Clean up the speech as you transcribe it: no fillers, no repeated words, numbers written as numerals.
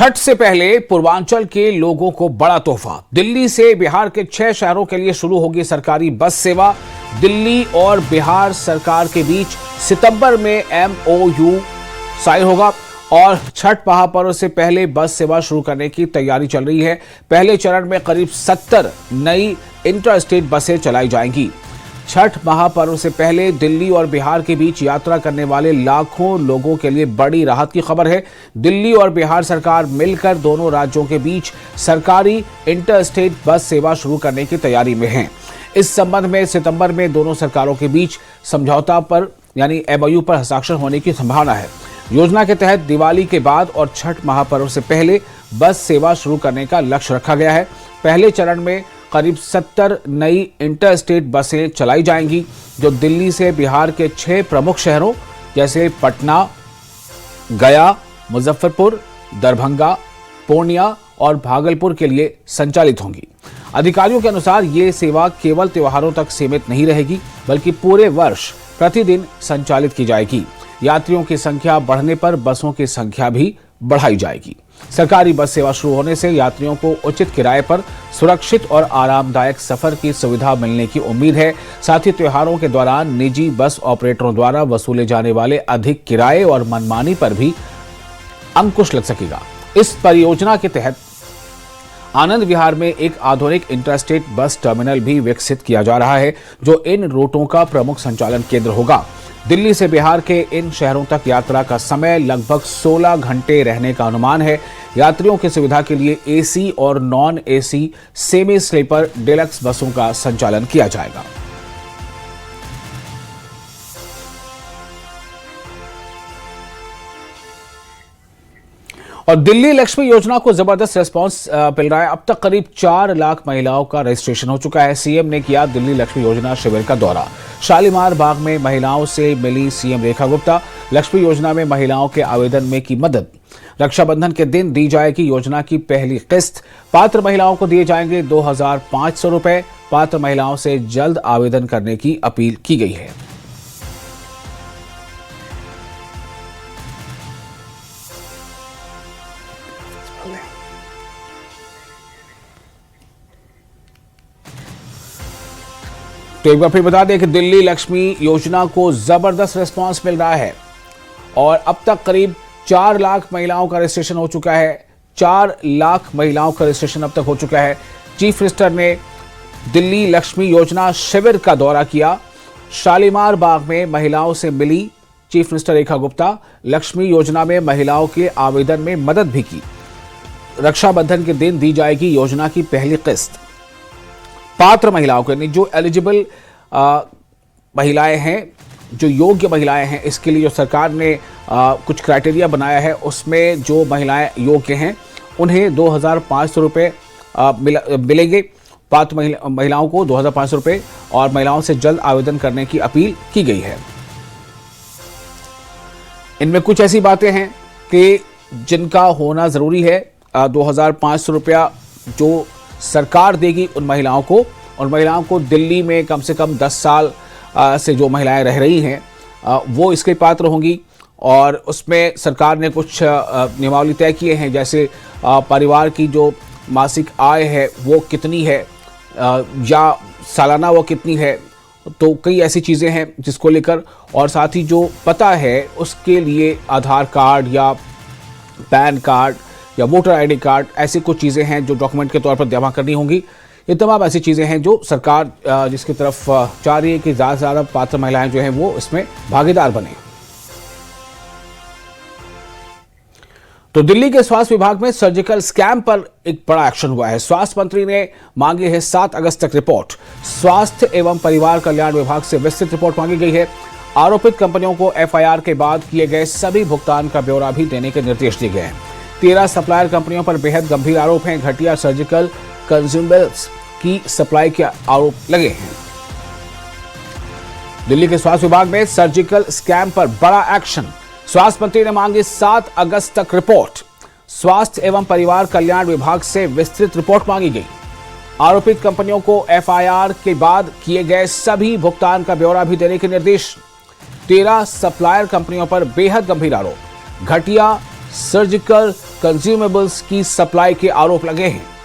छठ से पहले पूर्वांचल के लोगों को बड़ा तोहफा। दिल्ली से बिहार के 6 शहरों के लिए शुरू होगी सरकारी बस सेवा। दिल्ली और बिहार सरकार के बीच सितंबर में MOU साइन होगा और छठ महापर्व से पहले बस सेवा शुरू करने की तैयारी चल रही है। पहले चरण में करीब 70 नई इंटरस्टेट बसें चलाई जाएंगी। छठ महापर्व से पहले दिल्ली और बिहार के बीच यात्रा करने वाले लाखों लोगों के लिए बड़ी राहत की खबर है। दिल्ली और बिहार सरकार मिलकर दोनों राज्यों के बीच सरकारी इंटरस्टेट बस सेवा शुरू करने की तैयारी में हैं। इस संबंध में सितंबर में दोनों सरकारों के बीच समझौता पर यानी MOU पर हस्ताक्षर होने की संभावना है। योजना के तहत दिवाली के बाद और छठ महापर्व से पहले बस सेवा शुरू करने का लक्ष्य रखा गया है। पहले चरण में करीब 70 नई इंटरस्टेट बसें चलाई जाएंगी जो दिल्ली से बिहार के 6 प्रमुख शहरों जैसे पटना, गया, मुजफ्फरपुर, दरभंगा, पूर्णिया और भागलपुर के लिए संचालित होंगी। अधिकारियों के अनुसार ये सेवा केवल त्योहारों तक सीमित नहीं रहेगी बल्कि पूरे वर्ष प्रतिदिन संचालित की जाएगी। यात्रियों की संख्या बढ़ने पर बसों की संख्या भी बढ़ाई जाएगी। सरकारी बस सेवा शुरू होने से यात्रियों को उचित किराए पर सुरक्षित और आरामदायक सफर की सुविधा मिलने की उम्मीद है। साथ ही त्योहारों के दौरान निजी बस ऑपरेटरों द्वारा वसूले जाने वाले अधिक किराए और मनमानी पर भी अंकुश लग सकेगा। इस परियोजना के तहत आनंद विहार में एक आधुनिक इंटरस्टेट बस टर्मिनल भी विकसित किया जा रहा है जो इन रूटों का प्रमुख संचालन केंद्र होगा। दिल्ली से बिहार के इन शहरों तक यात्रा का समय लगभग 16 घंटे रहने का अनुमान है। यात्रियों की सुविधा के लिए AC और non AC semi sleeper deluxe बसों का संचालन किया जाएगा। और दिल्ली लक्ष्मी योजना को जबरदस्त रिस्पांस मिल रहा है। अब तक करीब 4 लाख महिलाओं का रजिस्ट्रेशन हो चुका है। CM ने किया दिल्ली लक्ष्मी योजना शिविर का दौरा। शालीमार बाग में महिलाओं से मिली CM रेखा गुप्ता। लक्ष्मी योजना में महिलाओं के आवेदन में की मदद। रक्षाबंधन के दिन दी जाएगी योजना की पहली किस्त। पात्र महिलाओं को दिए जाएंगे 2500 रुपए। पात्र महिलाओं से जल्द आवेदन करने की अपील की गई है। तो एक बार फिर बता दें कि दिल्ली लक्ष्मी योजना को जबरदस्त रिस्पांस मिल रहा है और अब तक करीब 4 लाख महिलाओं का रजिस्ट्रेशन हो चुका है। 4 लाख महिलाओं का रजिस्ट्रेशन अब तक हो चुका है। चीफ मिनिस्टर ने दिल्ली लक्ष्मी योजना शिविर का दौरा किया। शालीमार बाग में महिलाओं से मिली चीफ मिनिस्टर रेखा गुप्ता। लक्ष्मी योजना में महिलाओं के आवेदन में मदद भी की। रक्षाबंधन के दिन दी जाएगी योजना की पहली किस्त। पात्र महिलाओं के जो एलिजिबल महिलाएं हैं, जो योग्य महिलाएं हैं, इसके लिए जो सरकार ने कुछ क्राइटेरिया बनाया है उसमें जो महिलाएं योग्य हैं उन्हें 2500 रुपये मिलेंगे। पात्र महिलाओं को 2500 रुपये और महिलाओं से जल्द आवेदन करने की अपील की गई है। इनमें कुछ ऐसी बातें हैं कि जिनका होना जरूरी है। 2500 रुपया जो सरकार देगी उन महिलाओं को दिल्ली में कम से कम 10 साल से जो महिलाएं रह रही हैं वो इसके पात्र होंगी। और उसमें सरकार ने कुछ नियमावली तय किए हैं, जैसे परिवार की जो मासिक आय है वो कितनी है या सालाना वो कितनी है। तो कई ऐसी चीज़ें हैं जिसको लेकर, और साथ ही जो पता है उसके लिए आधार कार्ड या पैन कार्ड या वोटर ID कार्ड, ऐसी कुछ चीज़ें हैं जो डॉक्यूमेंट के तौर पर जमा करनी होंगी। ये तमाम ऐसी चीज़ें हैं जो सरकार जिसकी तरफ चाह रही है कि ज़्यादा से ज़्यादा पात्र महिलाएं जो हैं वो इसमें भागीदार बने। तो दिल्ली के स्वास्थ्य विभाग में सर्जिकल स्कैम पर एक बड़ा एक्शन हुआ है। स्वास्थ्य मंत्री ने मांगी है 7 अगस्त तक रिपोर्ट। स्वास्थ्य एवं परिवार कल्याण विभाग से विस्तृत रिपोर्ट मांगी गई है। आरोपित कंपनियों को FIR के बाद किए गए सभी भुगतान का ब्यौरा भी देने के निर्देश दिए गए हैं। 13 सप्लायर कंपनियों पर बेहद गंभीर आरोप हैं। घटिया सर्जिकल कंज्यूमेबल्स की सप्लाई के आरोप लगे हैं। दिल्ली के स्वास्थ्य विभाग में सर्जिकल स्कैम पर बड़ा एक्शन। स्वास्थ्य मंत्री ने मांगी 7 अगस्त तक रिपोर्ट। स्वास्थ्य एवं परिवार कल्याण विभाग से विस्तृत रिपोर्ट मांगी गई। आरोपित कंपनियों को FIR के बाद किए गए सभी भुगतान का ब्यौरा भी देने के निर्देश। 13 सप्लायर कंपनियों पर बेहद गंभीर आरोप। घटिया सर्जिकल कंज्यूमेबल्स की सप्लाई के आरोप लगे हैं।